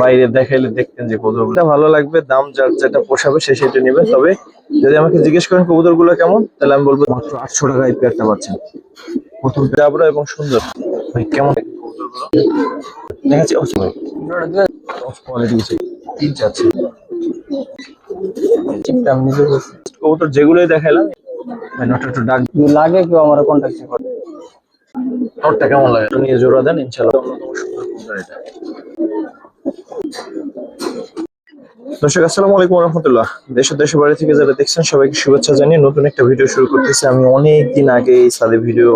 বাইরে দেখাইলে দেখতেন যে কবুতরগুলো ভালো লাগবে, দাম যার যেটা পোষাবে সে সেটা নেবে। তবে যদি আমাকে জিজ্ঞেস করেন কবুতরগুলো কেমন, তাহলে আমি বলবো মাত্র 800 টাকায় এই পেয়ারটা পাচ্ছেন। প্রথম জাবরা এবং সুন্দর। ভাই কেমন কবুতরগুলো দেখাচ্ছি? ও ভাই টপ কোয়ালিটি কিছু তিন চাচ্ছে চিন্তা আমি নিজে করছি। কবুতর যেগুলোই দেখাইলাম ভাই নটটা একটু ডাক লাগে কেউ আমার কন্ট্যাক্ট করে। নটটা কেমন লাগে নিয়ে জোড়া দেন, ইনশাআল্লাহ অন্যতম সুন্দর কবুতর এটা। দর্শক আসসালামু আলাইকুম রহমতুল্লাহ। দেশ ও দেশের বাইরে থেকে যারা দেখছেন সবাইকে শুভেচ্ছা জানিয়ে নতুন একটা ভিডিও শুরু করতেছি। আমি অনেক দিন আগে এই সালে ভিডিও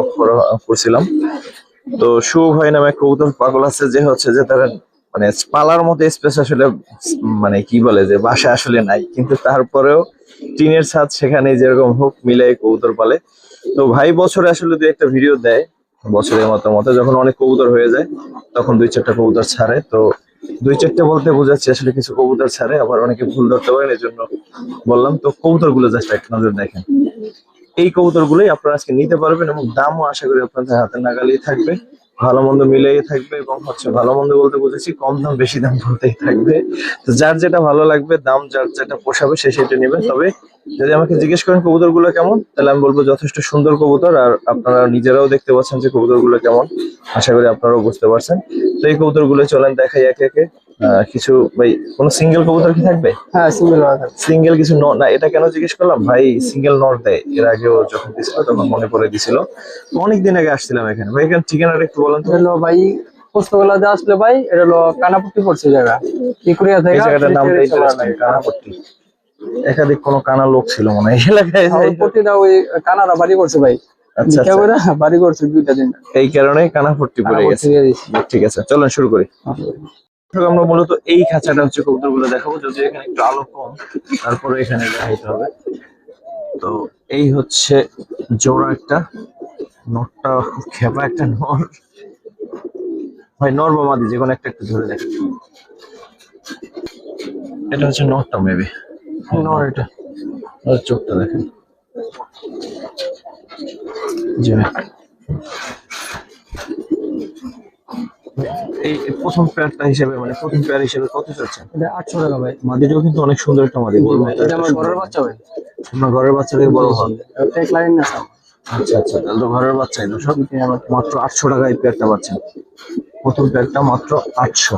করছিলাম। তো শুভ ভাই নামে এক কবুতর পাগল আছে, যে হচ্ছে যে তার মানে পালার মতো স্পেস আসলে মানে কি বলে যে বাসা আসলে নাই, কিন্তু তারপরেও টিনের ছাদ সেখানে যেরকম হোক মিলাই কবুতর পালে। তো ভাই বছরে আসলে দুই একটা ভিডিও দেয়, বছরের মতো যখন অনেক কবুতর হয়ে যায় তখন দুই চারটা কবুতর ছাড়ে। তো দুই চারটে বলতে বোঝাচ্ছে আসলে কিছু কবুতর ছাড়ে, আবার অনেকে ভুল ধরতে পারেন, এই জন্য বললাম। তো কবুতর গুলো জাস্ট এক নজর দেখেন। এই কবুতর গুলোই আপনারা আজকে নিতে পারবেন এবং দামও আশা করি আপনাদের হাতে নাগালেই থাকবে, ভালো মন্দ মিলেই থাকবে। এবং হচ্ছে ভালো মন্দ বলতে বুঝেছি কম দাম বেশি দাম বলতেই থাকবে। তো যার যেটা ভালো লাগবে, দাম যার যেটা পোষাবে সে সেটা নেবে। তবে যদি আমাকে জিজ্ঞেস করেন কবুতর গুলো কেমন, তাহলে আমি বলবো যথেষ্ট সুন্দর কবুতর। আর আপনারা নিজেরাও দেখতে পাচ্ছেন যে কবুতর গুলো কেমন, আশা করি আপনারাও বুঝতে পারছেন। তো এই কবুতর গুলো চলেন দেখাই একে একে। কিছু ভাই কোন সিঙ্গেল কবুতর কি থাকবে? হ্যাঁ সিঙ্গেল সিঙ্গেল কিছু না, এটা কেন জিজ্ঞেস করলাম, ভাই সিঙ্গেল নট দেয়। এর আগেও যখন দিছিল তখন মনে পড়ে দিছিল। অনেকদিন আগে আসছিলাম এখানে। ভাই এখানে ঠিকানাটা একটু বলেন তো। হলো ভাই পোস্তগোলাতে আসলে ভাই এটা হলো কানাপট্টি পড়ছে জায়গা ত্রিপুরিয়া এই থেকে জায়গাটার নামটা ইন্টারেস্টিং, কানাপট্টি। একাধিক কোনো কানা লোক ছিল মনে হয় এই এলাকায়। প্রতিটা ওই কানারা বাড়ি করছে ভাই। আচ্ছা ভিক্ষা করে বাড়ি করছে দুইটা দিন, এই কারণে কানাপট্টি পড়ে গেছে। ঠিক আছে চলেন শুরু করি। আমরা মূলত এই খাঁচাটা হচ্ছে কবুতর গুলো দেখাবো, যদি এখানে একটু আলো কম, তারপরে এখানে দেখাইতে হবে। তো এই হচ্ছে জোড়া একটা, নরটা খুব খেপা একটা নর। ভাই নর বা মাদি যে কোনো একটা একটু ধরে দেখেন। এটা হচ্ছে নরটা মেবি, নর এটা। ওর চোখটা দেখেন। জি ভাই। এই প্রথম পেয়ারটা হিসেবে মানে প্রথম পেয়ার হিসেবে কত চাচ্ছেন? এটা 800 টাকা ভাই। মাদিটাও কিন্তু অনেক সুন্দর একটা মাদি, বলবো। এটা আমার ঘরের বাচ্চা ভাই। আপনার ঘরের বাচ্চা থেকে বড় হয়? টেক লাইন না স্যার। আচ্ছা তাহলে তো ঘরের বাচ্চাই দর্শক। মাত্র 800 টাকায় এই পেয়ারটা পাচ্ছেন। প্রথম পেয়ারটা মাত্র 800।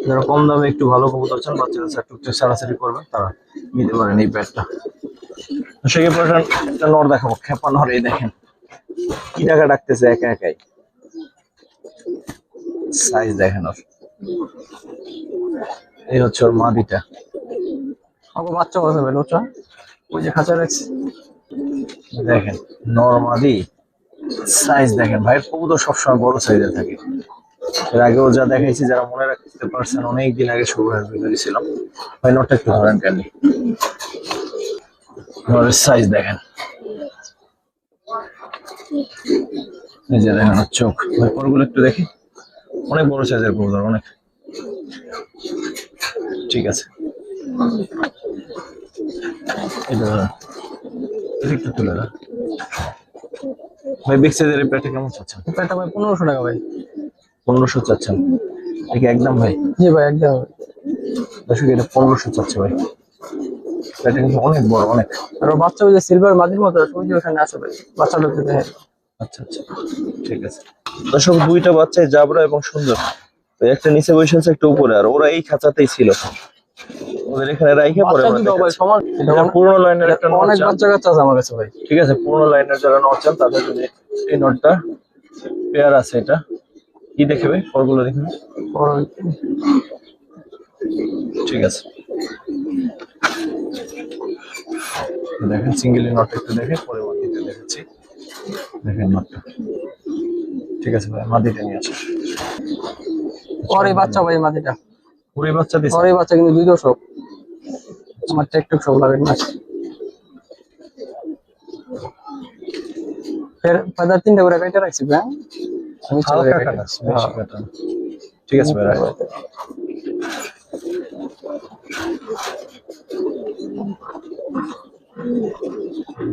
যারা কম দামে একটু ভালো কবুতর চান, বাচ্চারা টুকটাক ছাড়াছাড়ি করবেন, তারা নিতে পারেন এই পেয়ারটা। সেই পাঠান একটা নর দেখাবো, খেপা নর। এই দেখেন কি টাকা ডাকতেছে একা একাই, সাইজ দেখেন ওর। এই হচ্ছে ওর মাদিটা। আমার বাচ্চা আছে ভাই, লোচা ওই যে খাঁচা রাখছি দেখেন নর মাদি সাইজ দেখেন। ভাইয়ের কবুতর সবসময় বড় সাইজের থাকে। এর আগেও যা দেখাইছি, যারা মনে রাখতে পারছেন, অনেকদিন আগে শুভ ভিডিও ছিলাম। ভাই নটটা একটু ধরেন কেন, নরের সাইজ দেখেন। এই যে দেখেন ওর চোখ। ভাই পরগুলো একটু দেখি, অনেক বড় সাইজের কবুতর, অনেক। ঠিক আছে এটা ধরেন, এটা একটু তুলে দেন। ভাই বিগ সাইজের এই প্যাটটা কেমন চাচ্ছেন? প্যাটটা ভাই 1500 টাকা ভাই। 1500 চাচ্ছেন? ঠিক একদম ভাই? জি ভাই একদম। দর্শক এটা 1500 চাচ্ছে ভাই। এটা কিন্তু অনেক বড়, অনেক। আর বাচ্চা ওই যে সিলভার মাদির মতো ওই যে ওখানে আছে ভাই, বাচ্চাটা দেখেন। আচ্ছা ঠিক আছে দর্শক, দুইটা বাচ্চাই জাবরা এবং সুন্দর। তো একটা নিচে বসে আছে, একটা উপরে, আর ওরা এই খাঁচাতেই ছিল। ওদের এখানে রাইখে পরে আমরা দেখাচ্ছি। এটা পুরনো লাইনের একটা নর। অনেক বাচ্চা কাচ্চা আছে আমার কাছে ভাই। ঠিক আছে, পুরনো লাইনের যারা নর চান তাদের জন্য এই নরটা পেয়ার আছে। এটা কি দেখবে পরগুলো দেখবে। ঠিক আছে দেখেন সিঙ্গেলি নটটা একটু দেখে পরে মাদিটা দেখাচ্ছি। দেখেন নটটা। ঠিক আছে ভাই, মাদিটা নিয়ে আসো। পরে বাচ্চা ভাই মাদিটা। পুরো বাচ্চা দিছে? পরে বাচ্চা কিন্তু 2 দশক। আমার টেকটক সব লাগে না। ফের পাদা 3টা করে কাটা রাখছি ভাই। আমি হালকা কাটা, বেশি কাটা। ঠিক আছে ভাই।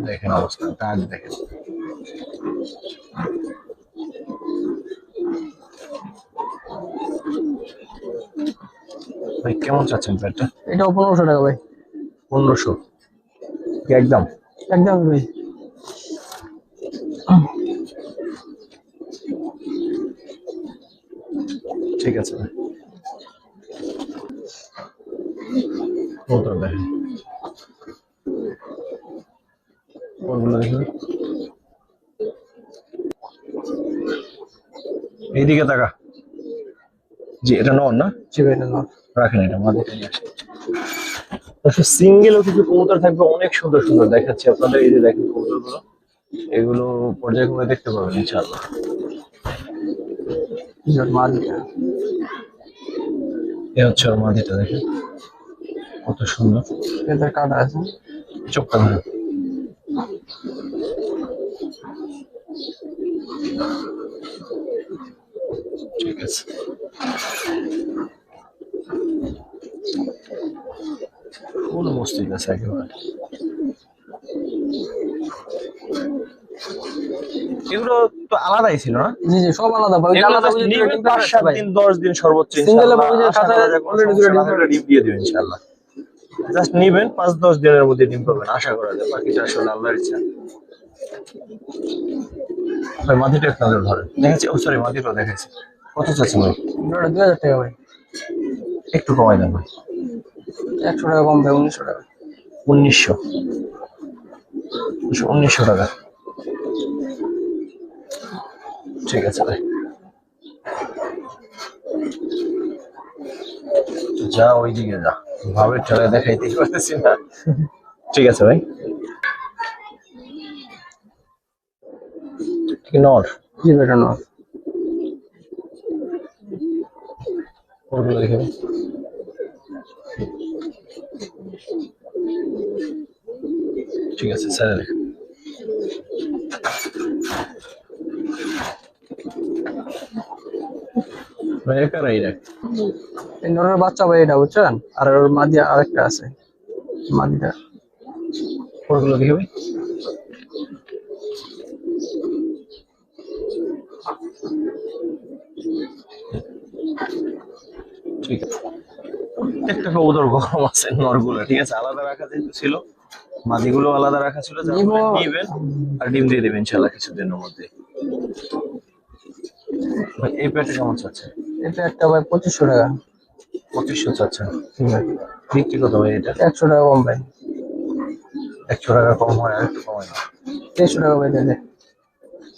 দেখেন অবস্থা, দাগ দেখেন। ভাই কেমন চাচ্ছেন প্যাটটা? এটাও 1500 টাকা ভাই। 1500 একদম। একদম ভাই। ঠিক আছে ভাই। কবুতর দেখেন, কোনগুলো দেখেন, এইদিকে তাকা। জি এটা নর না? জি ভাই, এটা নাও। রাখেন এটা মাটিতে নিয়ে আসেন। সিঙ্গেলও কিছু কবুতর থাকবে অনেক সুন্দর সুন্দর দেখাচ্ছি আপনাদের। এই যে দেখেন কবুতরগুলো, এগুলো পর্যায়ক্রমে দেখতে পাবেন ইনশাআল্লাহ। মাদিটা। এ হচ্ছে ওর মাদিটা, দেখেন কত সুন্দর। এটা কাটা আছে। চোখটা ধরেন। ঠিক আছে, ফুল মস্তিষ্ক আছে একেবারে। এগুলো তো আলাদাই ছিল না? জি জি, সব আলাদা ভাই। ওই যে এগুলো আলাদা just ওই যে নিবেন ডিম 5 পাচ্ছে 7 ভাই। দিন 10 দিন সর্বোচ্চ সিঙ্গেল ইনশাআল্লাহ। ভাবে যে আশা খাঁচা করা যায় কোনো অলরেডি সমস্যা দুটো না ডিম থাকলে ডিম দিয়ে দিবেন ইনশাআল্লাহ। জাস্ট নিবেন 5-10 দিনের মধ্যে ডিম পাবেন আশা করা যায়, বাকিটা আসলে আল্লাহর ইচ্ছা। ভাই মাটিটা এক নজর ধরেন, দেখাচ্ছি। ও সরি, মাটিটা দেখাচ্ছি। কত চাচ্ছেন ভাই? ওটা 2000 টাকা ভাই। একটু কমাই দেন ভাই। 100 টাকা কম ভাই, 1900 টাকা। 1900, 1900 টাকা। ঠিক আছে ভাই, যা ওইদিকে যা, ভাবের ঠেলায় দেখাইতেই পারতেছি না। ঠিক আছে ভাই। ঠিক নর। জি ভাই, এটা নাও। ওগুলো দেখে ঠিক আছে স্যার, দেখেন ভাই একারাই দেখ। এই নরের বাচ্চা ভাই এটা, বুঝছেন? আর ওর মাদি আরেকটা আছে, মাদিটা। ওগুলো দেখে ভাই। ঠিক আছে, প্রত্যেকটা কবুতর গরম আছে নরগুলো, ঠিক আছে আলাদা রাখা যেহেতু ছিল, মাদিগুলো আলাদা রাখা ছিল, যার নিবো। ফলে নিবেন আর ডিম দিয়ে দেবেন ইনশাআল্লাহ কিছুদিনের মধ্যে। ভাই এই প্যাটে কেমন চাচ্ছে? এটা একটা ভাই 2500 টাকা। 2500 চাচ্ছেন? জি ভাই। বিক্রি কত ভাই এটা? 100 টাকা কম ভাই। 100 টাকা কম হয় আর একটু কমায় না? 2300 টাকা ভাই দিলে।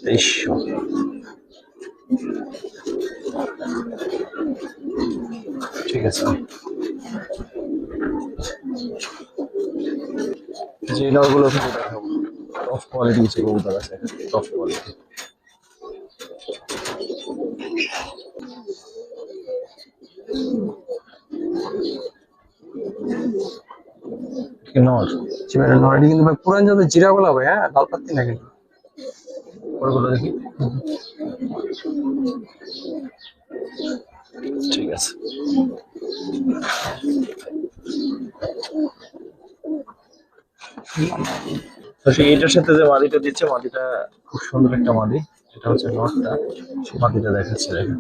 2300। ঠিক আছে, যে নরগুলো কিন্তু দেখাবো, টপ কোয়ালিটি কিছু কবুতর আছে, টপ কোয়ালিটি। নর। জি ভাই, এটা নর। এটা কিন্তু ভাই পুরান জাতের জিরা গোলা ভাই, হ্যাঁ, লাল পাত্তি না কিন্তু। ওগুলো দেখি। ঠিক আছে, তো সেই এটার সাথে যে মাদিটা দিচ্ছে, মাদিটা খুব সুন্দর একটা মাদি। এটা হচ্ছে নটটা, মাদিটা দেখাচ্ছে দেখেন।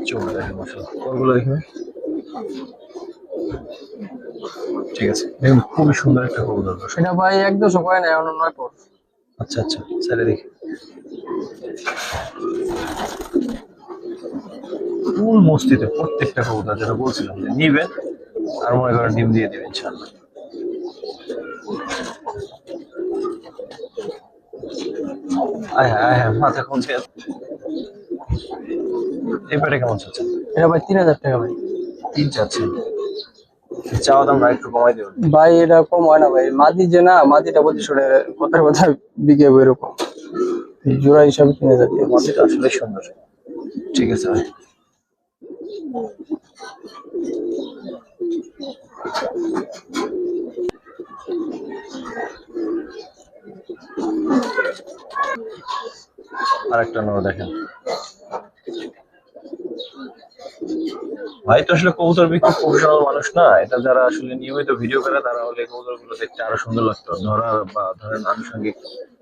চোখ দেখেন মাশাআল্লাহ, ওগুলো দেখবে। ঠিক আছে, দেখুন খুবই সুন্দর একটা কবুতর। এটা ভাই 1-200 কয় না, এখন 9 পর। আচ্ছা আচ্ছা, ছেড়ে দেখি। ফুল মস্তিতে প্রত্যেকটা কবুতর, যেটা বলছিলাম যে নিবেন আর মনে করেন ডিম দিয়ে দেবেন ইনশাআল্লাহ। আয় হ্যাঁ আয় হ্যাঁ, মাথা কমছে। এই প্যাটে কেমন চাচ্ছেন? এটা ভাই 3000 টাকা ভাই। 3 চাচ্ছেন? চাওয়া দাম না একটু কমাই দেবেন? ভাই এটা কম হয় না ভাই, মাদি যে না, মাদিটা 2500 টাকা কথার কথা বিকে এরকম, জোড়া হিসাবে কিনে যাচ্ছে। মাটিটা আসলে সুন্দর। ঠিক আছে ভাই, আরেকটা নর দেখেন। ভাই তো আসলে কবুতর বিক্রি প্রফেশনাল মানুষ না, এটা যারা আসলে নিয়মিত ভিডিও করে তারা হলে কবুতর গুলো দেখতে আরো সুন্দর লাগতো, ধরা বা ধরেন আনুষঙ্গিক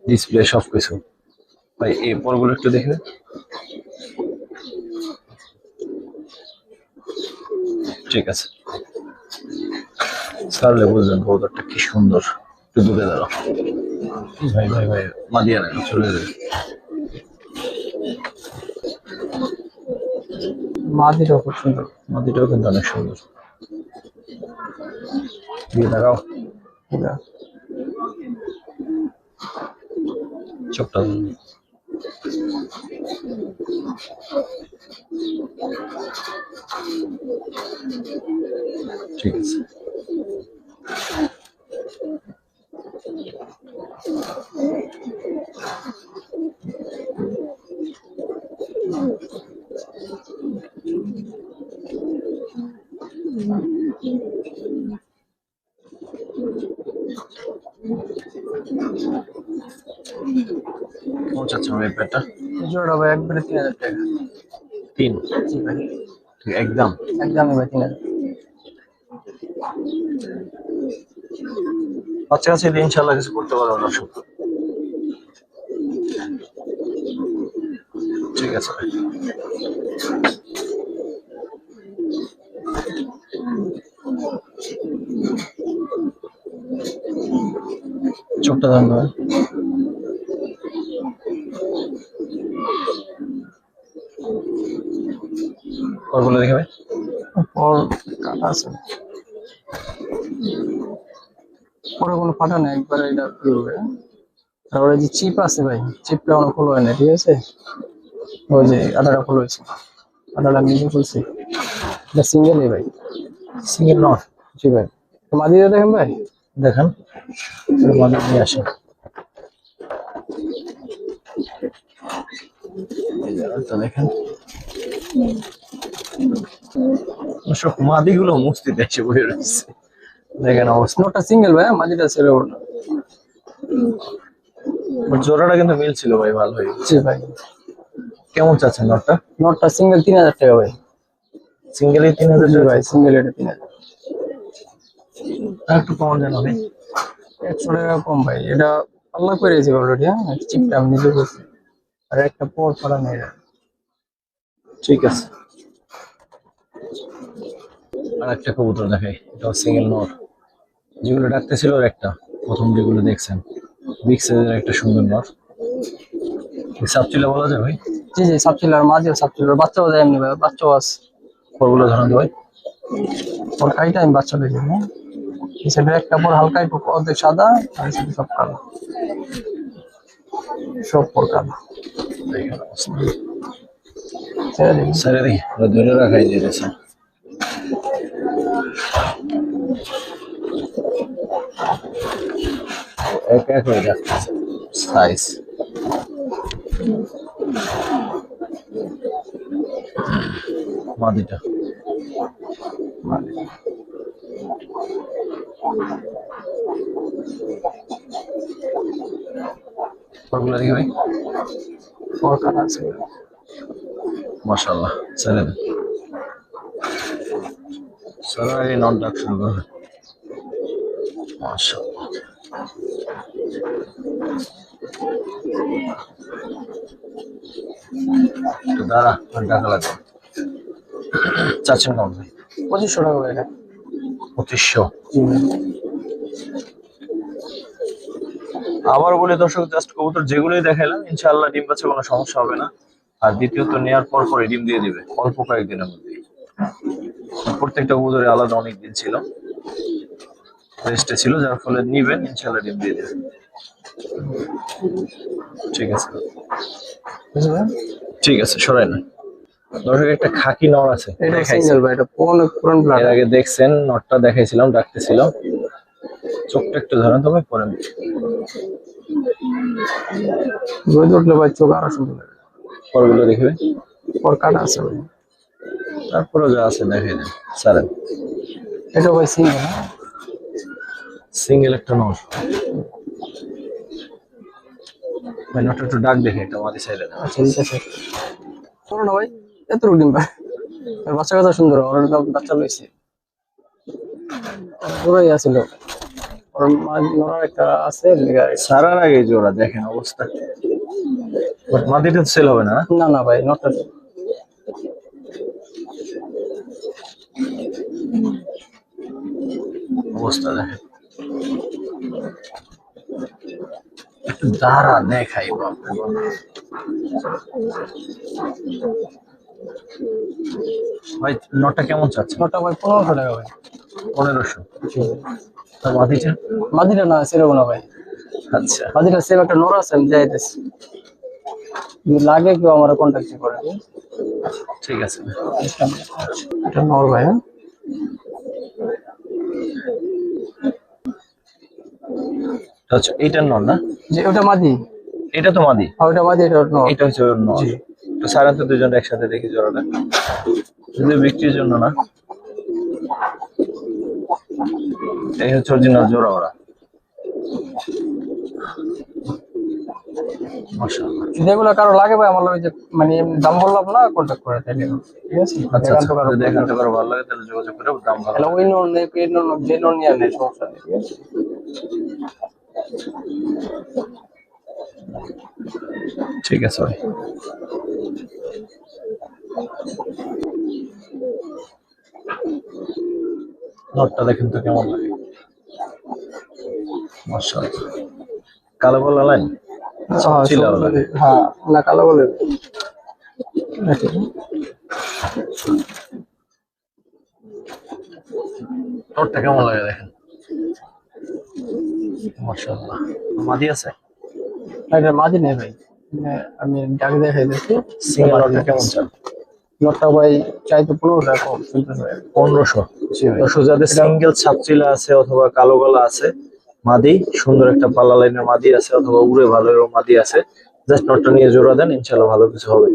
ডিসপ্লে সবকিছু। ভাই এই পরগুলো একটু দেখবে। ঠিক আছে, সারলে বুঝলেন কবুতরটা কি সুন্দর। একটু দূরে দাঁড়াও ভাই, ভাই ভাই মাদিয়া না চলে যাবে। মাদিটাও খুব সুন্দর। মাদিটাও কিন্তু অনেক সুন্দর। দিয়ে দেখাও এটা চোখটা। ঠিক আছে, পৌঁছাচ্ছে আমার এই পেটটা। এই জোড়া ভাই একবারে 3000 টাকা। 3। জি ভাই, ঠিক একদম। একদমই ভাই 3000। কাছাকাছি দিয়ে ইনশাল্লাহ কিছু করতে পারবো দর্শক। ঠিক আছে ভাই। চোখটা ধন্যবাদ। ওরগুলো দেখে ভাই। পর কাটা আছে, পরে কোনো ফাটা নেই, একবারে এটা কি হবে। তারপরে যে চিপ আছে ভাই, চিপটা অনেক ফুল হয় না, ঠিক আছে। ওই যে আটাটা ফুল হয়েছে, আটাটা আমি নিজে খুলছি। এটা সিঙ্গেলই ভাই। Single not. জি ভাই, তো মাদিটা দেখেন ভাই। দেখেন মাদি নিয়ে আসেন। তো দেখেন সব মাদিগুলো মস্তিতে এসে বসে রয়েছে। দেখেন অবস্থা। নোটটা সিঙ্গেল ভাই, মাদিটা ছেড়ে ওঠা। জোড়াটা কিন্তু মিল ছিল ভাই, ভালো হয়ে গেছে। জি ভাই, কেমন চাচ্ছেন নটটা? নোটটা সিঙ্গেল 3000 টাকা ভাই। সিঙ্গেলই 3000 জি টাকা ভাই, সিঙ্গেল এটা 3000। আর একটু কম জানো ভাই। 100 টাকা কম ভাই, এটা পাল্লা করেছি অলরেডি। হ্যাঁ, চিপটা আমি নিজে করছি, আর একটা পর ফাটা নেই। ঠিক আছে, আর একটা কবুতর দেখাই, এটাও সিঙ্গেল নর। যেগুলো ডাকতেছিল ওর একটা, প্রথম যেগুলো দেখছেন বিগ সাইজের একটা সুন্দর নর। সাপচিলা বলা যায় ভাই। জি জি, সাপচিল আর মাঝেও সাপচিল, বাচ্চাও দেয় এমনি ভাই, বাচ্চাও আছে। ওরগুলো ধরুন ভাই। ওর কাইটা আমি বাচ্চা দেখি। হ্যাঁ, এই সাইডে একটা পর হালকা একটু অর্ধেক সাদা, আর এই সাইডে সব কালো, সব পর কালো। দেখেন অবস্থা। ছেড়ে দিন। স্যারে দেখি ওরা ধরে রাখাই যেতেছে। এক এক হয়ে যাচ্ছে সাইজ। মাদিটা ওগুলো দেখি ভাই। পর কাটা আছে। মাশাআল্লাহ, ছেড়ে দেন। সারা আগে নন ডাক শুরু করবে। মাশাআল্লাহ, তো দাঁড়া আর ডাকা লাগবে। চাচ্ছেন কেমন ভাই? 2500 টাকা ভাই এটা। 2500। জি ভাই। আবার বলি দর্শক, জাস্ট কবুতর যেগুলোই দেখাইলাম ইনশাআল্লাহ ডিম পাচ্ছে, কোনো সমস্যা হবে না। আর দ্বিতীয়ত নেয়ার পর পরে ডিম দিয়ে দিবে অল্প কয়েকদিনের মধ্যে। প্রত্যেকটা কবুতরে আলাদা অনেক দিন ছিল, রেস্টে ছিল, যার ফলে নিবেন ইনশাআল্লাহ ডিম দিয়ে দেবে। ঠিক আছে, বুঝলি ভাই? ঠিক আছে, সরাই না। দর্শক একটা খাকি নর আছে, এটা দেখাইছি সিঙ্গেল ভাই, এটা অনেক পুরান ব্লাড। এর আগে দেখছেন, নটটা দেখাইছিলাম, ডাকতেছিল। চোখটা একটু ধরেন তবে পরে রোদ উঠলে ভাই চোখ আরো সুন্দর লাগে। পরগুলো দেখবে। পর কাটা আছে ভাই। তারপরে যা আছে দেখাই দেন স্যারেন। এটা ভাই সিঙ্গেল। হ্যাঁ, সিঙ্গেল একটা নর ভাই। নটটা একটু ডাক দেখে একটা মাদি সাইডে না। আচ্ছা ঠিক আছে। শোনো না ভাই, এত ডিম ভাই, আর বাচ্চা কাচ্চা সুন্দর, ওর বাচ্চা লইছে, পুরাই আছিল। ওর মা নড়ার একটা আছে লেগা। সারার আগে জোড়া দেখেন অবস্থা। বাট মাদিটা সেল হবে না? না না ভাই, নটটা অবস্থা দেখেন, একটু দাঁড়া দেখাই বাপরে বাপ। ভাই নটটা কেমন চাচ্ছে? নটটা ভাই 1500 টাকা ভাই। 1500? জি ভাই। আর মাদিটা? মাদিটা না সেরকম না ভাই, আচ্ছা মাদিটা সেম একটা নর আছে, আমি যাইতেছি, যদি লাগে কেউ আমার কন্ট্যাক্ট করে। ঠিক আছে। এটা নর ভাই। হ্যাঁ আচ্ছা এইটার নর না? যে ওটা মাদি, এটা তো মাদি। আর ওটা মাদি, এটা নর। এটা হচ্ছে ওর নর। জি। তো সাধারণত দুজন একসাথে দেখি জোড়াটা, যদি বিক্রির জন্য না। এই হচ্ছে অরিজিনাল জোড়া ওরা। মাশাআল্লাহ। যদি এগুলো কারো লাগে ভাই আমার লাগে, যে মানে দাম বললাম না, কন্ট্যাক্ট করে তাহলে, ঠিক আছে? আচ্ছা একান্ত কারো যদি এখান থেকে ভালো লাগে তাহলে যোগাযোগ করে দাম ভালো তাহলে ওই নর নেই, এই নর যে নর নিয়ে নেই, সমস্যা নেই, ঠিক আছে? ঠিক আছে ভাই। নটটা দেখেন তো কেমন লাগে, মাশাআল্লাহ। কালো বলা লাইন হ্যাঁ, ছিল লাগে। হ্যাঁ না কালো বলে দেখি। নটটা কেমন লাগে দেখেন, মাশাআল্লাহ। মাদি আছে? এটা মাদি নেই ভাই, মানে আমি ডাক দেখাই দিচ্ছি। সিঙ্গেল নটটা কেমন চান? নটটা ভাই চাইতে 15 টাকা কম শুনতেছে ভাই। 1500? জি ভাই। দর্শক যাদের সিঙ্গেল ছাপচিলা আছে অথবা কালো গলা আছে, মাদি সুন্দর একটা পাল্লা লাইনের মাদি আছে অথবা উড়ে ভালো এরকম মাদি আছে, জাস্ট নটটা নিয়ে জোড়া দেন, ইনশাআল্লাহ ভালো কিছু হবে।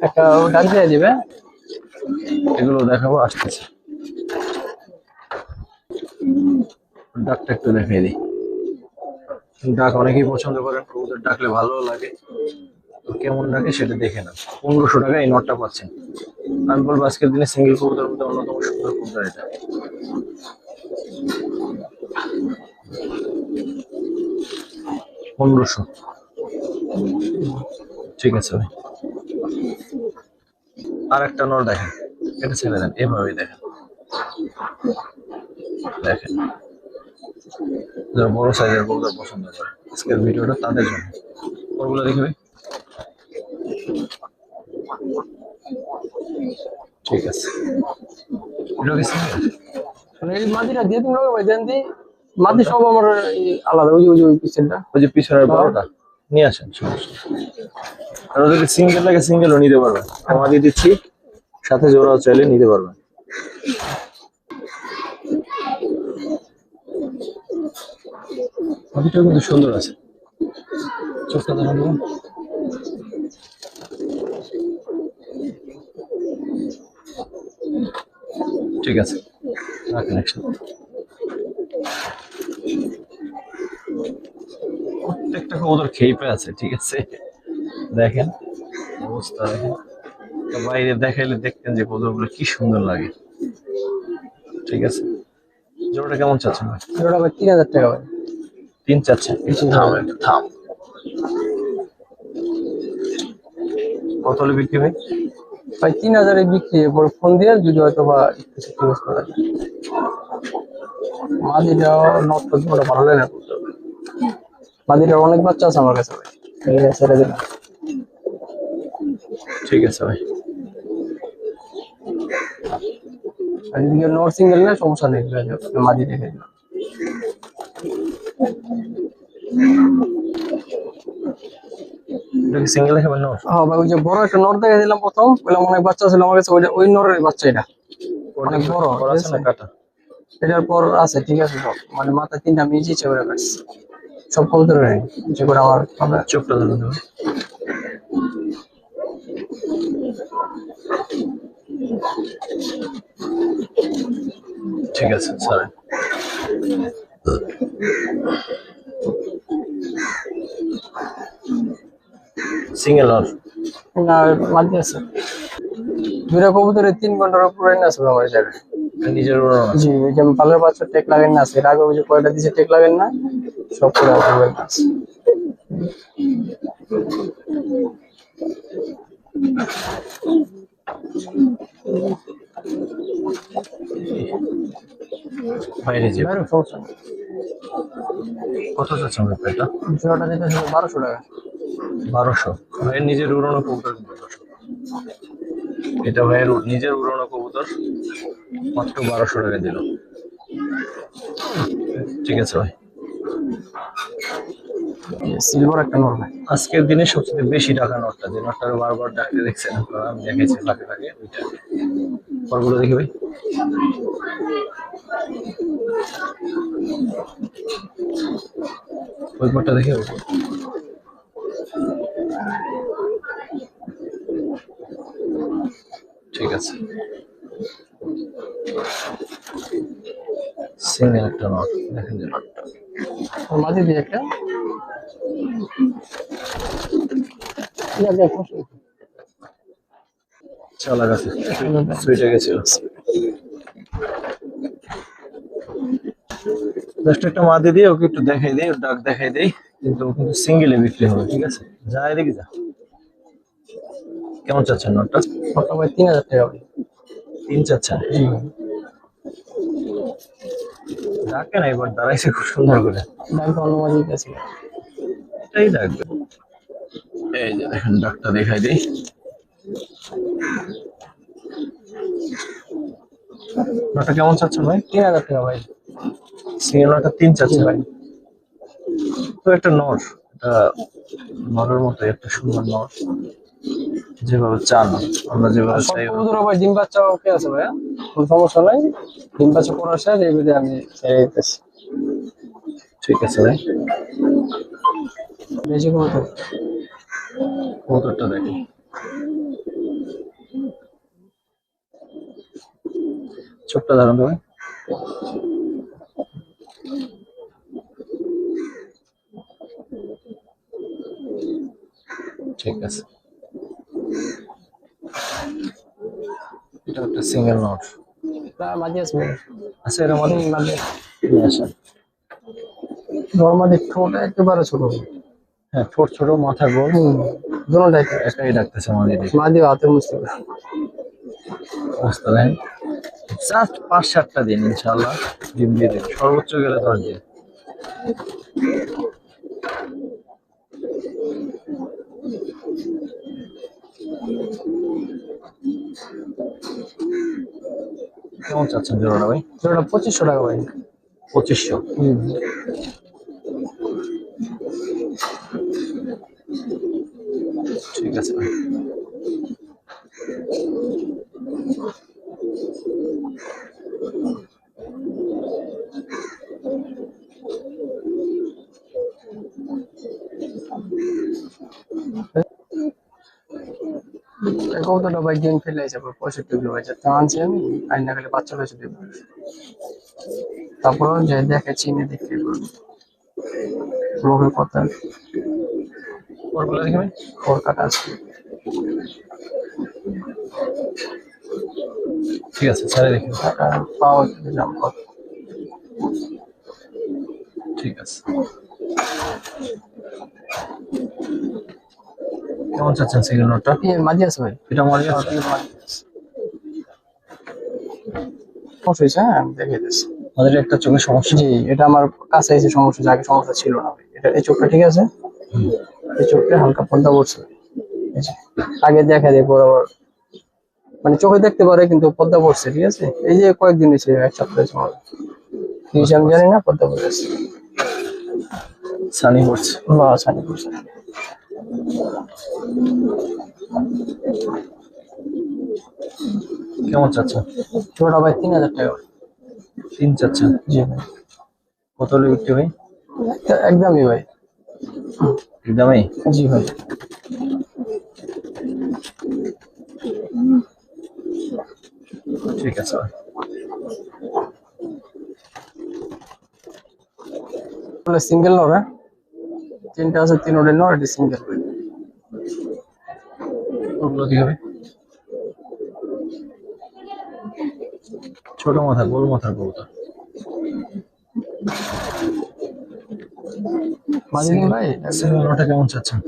একটা ডাক দিয়ে দিবে, এগুলো দেখাবো আসতেছে। ডাকটা একটু দেখাই দিই। ডাক অনেকেই পছন্দ করেন, কবুতর ডাকলে ভালো লাগে, তো কেমন ডাকে সেটা দেখে না। 1500 টাকা এই নটটা পাচ্ছেন। আমি বলবো আজকের দিনে সিঙ্গেল কবুতরের মধ্যে অন্যতম সুন্দর কবুতর এটা। 1500? ঠিক আছে ভাই। আর একটা নর দেখেন, এটা ছেড়ে দেন, এভাবেই দেখেন। দেখেন যারা বড় সাইজের কবুতর পছন্দ করে, আজকের ভিডিওটা তাদের জন্য। ওগুলো দেখবে। ঠিক আছে, এটা কি single? মানে এই মাদিটা দিয়ে তুমি ভাই দেন দি, মাদি সব আমার এই আলাদা, ওই যে ওই পিছনটা। ওই যে পিছনের বড়টা নিয়ে আসেন, সমস্যা নেই। আর যদি সিঙ্গেল লাগে সিঙ্গেলও নিতে পারবেন, আমাদের দিচ্ছি, সাথে জোড়াও চাইলে নিতে পারবেন। মাদিটাও কিন্তু সুন্দর আছে, চোখটা দেখা দেবেন। ঠিক আছে, রাখেন একসাথে। প্রত্যেকটা কবুতর খেয়ে আছে, ঠিক আছে? দেখেন অবস্থা দেখেন, তো বাইরে দেখাইলে দেখতেন যে কবুতরগুলো কি সুন্দর লাগে। ঠিক আছে, জোড়াটা কেমন চাচ্ছেন ভাই? ওটা ভাই 3000 টাকা ভাই। 3 চাচ্ছেন? একটু থাম, একটু থাম। কত হলে বিক্রি ভাই? ভাই 3000 এ বিক্রি, পরে ফোন দিয়ে যদি হয়তো বা কিছু ক্লোজ করা যায়। মাদিটা নটটা ওটা ভালো লাগে না, মাদিটার অনেক বাচ্চা আছে আমার কাছে ভাই, ঠিক আছে ছেড়ে দিলাম। ঠিক আছে ভাই। আর যদি নট সিঙ্গেল না সমস্যা নেই, মাদি দেখে দিলাম। এটা কি সিঙ্গেল দেখাবেন না? হ্যাঁ ভাই, ওই যে বড় একটা নর দেখে দিলাম প্রথম, বললাম অনেক বাচ্চা ছিল আমার কাছে, ওই নরের বাচ্চা এটা অনেক বড়, বড় ঠিক আছে না আছে? কাটা? এটার পর আছে, ঠিক আছে, সব মানে মাথা 3টা আমি ইচ্ছে করে কাটছি, সব কবুতরের যে করে আমার আমরা। চোখটা ধরে দেবেন। ঠিক আছে স্যার। সিঙ্গেল নর না মাদি আছে, দুইটা কবুতরের 3 ঘন্টার উপরে আছে আমার জায়গায়। নিজের উড়ানো আছে? জি, এই যে আমি পালের বাচ্চা টেক লাগেন না আছে, এর আগে ওই যে কয়টা দিছে টেক লাগেন না, সব করে আছে। বাইরে যে বাইরে সমস্যা নেই। কত চাচ্ছেন ভাই এটা? জোড়াটা দিতে হবে 1200 টাকা। 1200। ভাইয়ের নিজের উড়ানো কবুতর কিন্তু দর্শক। এটা ভাইয়ের নিজের উড়ানো কবুতর, মাত্র 1200 টাকা দিল। ঠিক আছে ভাই। সিলভার একটা নর ভাই। আজকের দিনে সবচেয়ে বেশি টাকা নটটা, যে নটটা বারবার ডাকতে দেখছেন আপনারা, আমি দেখেছি ফাঁকে ফাঁকে ওইটা। পরগুলো দেখি ভাই। ওই পরটা দেখি, ওই পর। ঠিক আছে, সিঙ্গেল একটা নট দেখেন যে নটটা। ওর মাঝে দিয়ে একটা চালা গেছে, সুইটে গেছিল। জাস্ট একটা মাদি দিয়ে ওকে একটু দেখাই দেই, ওর ডাক দেখাই দেই, কিন্তু ও কিন্তু সিঙ্গেলে বিক্রি হবে। ঠিক আছে, যা এদিকে যা। কেমন চাচ্ছেন নটটা? ওটা ভাই 3000 টাকা ভাই। 3 চাচ্ছেন? জি ভাই। ডাকে না, এবার দাঁড়াইছে খুব সুন্দর করে। ডাক অন্য মাঝে দিতেছি। এটাই ডাকবে। এই যে দেখেন, ডাকটা দেখাই দেই। নটটা কেমন চাচ্ছেন ভাই? 3000 টাকা ভাই। সিঙ্গেল নটটা 3 জি চাচ্ছেন? ভাই। তো একটা নর, এটা নরের মতো একটা সুন্দর নর, যেভাবে চান আমরা যেভাবে সব চাই। কবুতর ভাই ডিম বাচ্চা ওকে আছে ভাইয়া, কোনো সমস্যা নাই। ডিম বাচ্চা করার সাথে এই বিধে আমি ছেড়ে দিতেছি। ঠিক আছে ভাই, বেশি কবুতর। কবুতরটা দেখি। চোখটা দাঁড়ান তো ভাই। ঠিক আছে, এটা একটা সিঙ্গেল নট মাঝে আছে ভাই। আছে এর মধ্যে। মাঝে নিয়ে আসেন। নর্মালি ঠোঁট একেবারে ছোট। হ্যাঁ, ঠোঁট ছোট, মাথা গোল। দুটোটাই একাই ডাকতেছে মাঝে দিকে। মাঝে হাতে মুছতে হবে। অবস্থা দেখেন, জাস্ট 5-7টা দিন ইনশাআল্লাহ ডিম দিয়ে দেবে, সর্বোচ্চ গেলে 10 দিন। কেমন চাচ্ছেন জোড়াটা ভাই? জোড়াটা 2500 টাকা ভাই। 2500। ঠিক আছে ভাই। এই কবুতরটা ভাই গেম ফেলে আছে, 65 কিলো ভাই। যা আনছি আমি আইনা খালি বাচ্চা হয়েছে দেবো। তারপর যে দেখে চিনে দেখে মুখের কথা পরগুলো দেখি ভাই। ওর কাটা আছে। ঠিক আছে, ছেড়ে দেখি। কাটা পাওয়া যাম। ঠিক আছে, কেমন চাচ্ছেন সিঙ্গেল নটটা? মাঝে আছে ভাই। এটা মাঝে আছে। সমস্যা হয়েছে, হ্যাঁ আমি দেখে দিচ্ছি। আমাদের একটা চোখের সমস্যা। জি, এটা আমার কাছে এসে সমস্যা, আগে সমস্যা ছিল না ভাই। এটা এই চোখটা ঠিক আছে, এই চোখটা হালকা পর্দা পড়ছে। এই যে, আগে দেখা যায় বরাবর, মানে চোখে দেখতে পারে কিন্তু পর্দা পড়ছে। ঠিক আছে, এই যে কয়েকদিন হয়েছে, 1 সপ্তাহ সময় কি হিসাব আমি জানি না, পর্দা পড়েছে। সানি পড়ছে। বা ছানি পড়ছে। কেমন চাচ্ছেন? ছোটটা ভাই 3000 টাকা। 3 চাচ্ছেন? জি ভাই। কত হলে বিক্রি ভাই? একদমই ভাই। একদমই। জি ভাই। ঠিক আছে ভাই। সিঙ্গেল নর, হ্যাঁ 3টা আছে, 3 নর, এটি সিঙ্গেল ভাই। ওগুলো কি হবে? ছোট মাথা, গোল মাথার কবুতর। মাঝে দিন ভাই সিঙ্গেল নটটা কেমন চাচ্ছেন?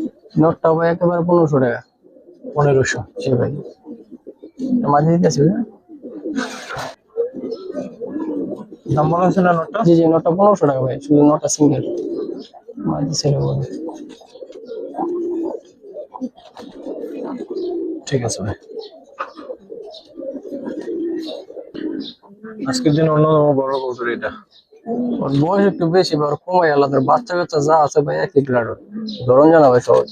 নোটটা ভাই একেবারে 1500 টাকা। 1500। জি ভাই মাঝে দিতে আছে দাম বলা আছে না নটটা? জি জি নোটটা 1500 টাকা ভাই, শুধু নোটটা সিঙ্গেল মাঝে ছেড়ে বলে। ঠিক আছে ভাই। আজকের দিন অন্যতম বড় কবুতর এটা। ওর বয়স একটু বেশি বা ওর কমাই আলাদা, বাচ্চা কাচ্চা যা আছে ভাই একই গ্লাড ধরন জানা ভাই সহজ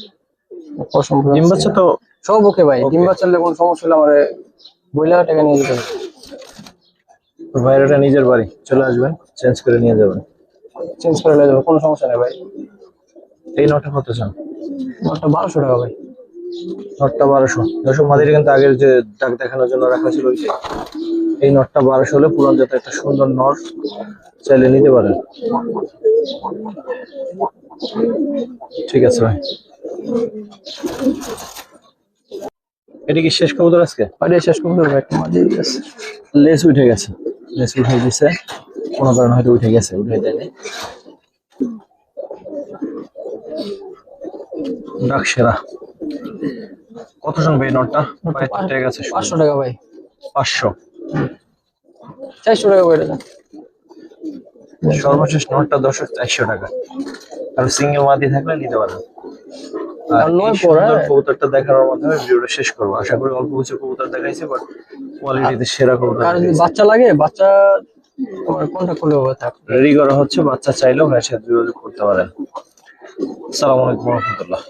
অসম্ভব। ডিম বাচ্চা তো সব ওকে ভাই, ডিম বাচ্চালে কোনো সমস্যা হলে আমার বইলা টাকা নিয়ে যেতে হবে। বাইরেটা নিজের বাড়ি, চলে আসবেন চেঞ্জ করে নিয়ে যাবেন। চেঞ্জ করে নিয়ে যাবো, কোনো সমস্যা নেই ভাই। এই নটটা কত চান? নোটটা 1200 টাকা ভাই। নটটা 1200। দর্শক মাদিটা কিন্তু আগের যে ডাক দেখানোর জন্য রাখা ছিল ওইটাই। এই নটটা 1200 হলে পুরান জাতের একটা সুন্দর নট চাইলে নিতে পারেন। ঠিক আছে ভাই। এটা কি শেষ কবুতর আজকে? আরে শেষ করতে হবে, একটা মাঝে আছে। লেস উঠে গেছে, লেস উঠে দিছে, কোনো কারণে হয়তো উঠে গেছে, উঠে দেয়নি। ডাক সেরা। কত জন ভাই নটটা? ঠিক আছে 500 টাকা ভাই। 500। 400 টাকা করে দেন। সর্বশেষ নটটা দর্শক 400 টাকা। আর সিঙ্গেল মাদি থাকলে নিতে পারেন। আর আর নয় এই পড়া সুন্দর কবুতরটা দেখানোর মাধ্যমে ভিডিওটা শেষ করবো। আশা করি অল্প কিছু কবুতর দেখাইছি, বাট কোয়ালিটিতে সেরা কবুতর আর যদি বাচ্চা লাগে, বাচ্চা তোমার কন্টাক্ট করলে হবে। রেডি করা হচ্ছে, বাচ্চা চাইলেও ভাইয়ের সাথে যোগাযোগ করতে পারেন। আসসালামু আলাইকুম রহমতুল্লাহ।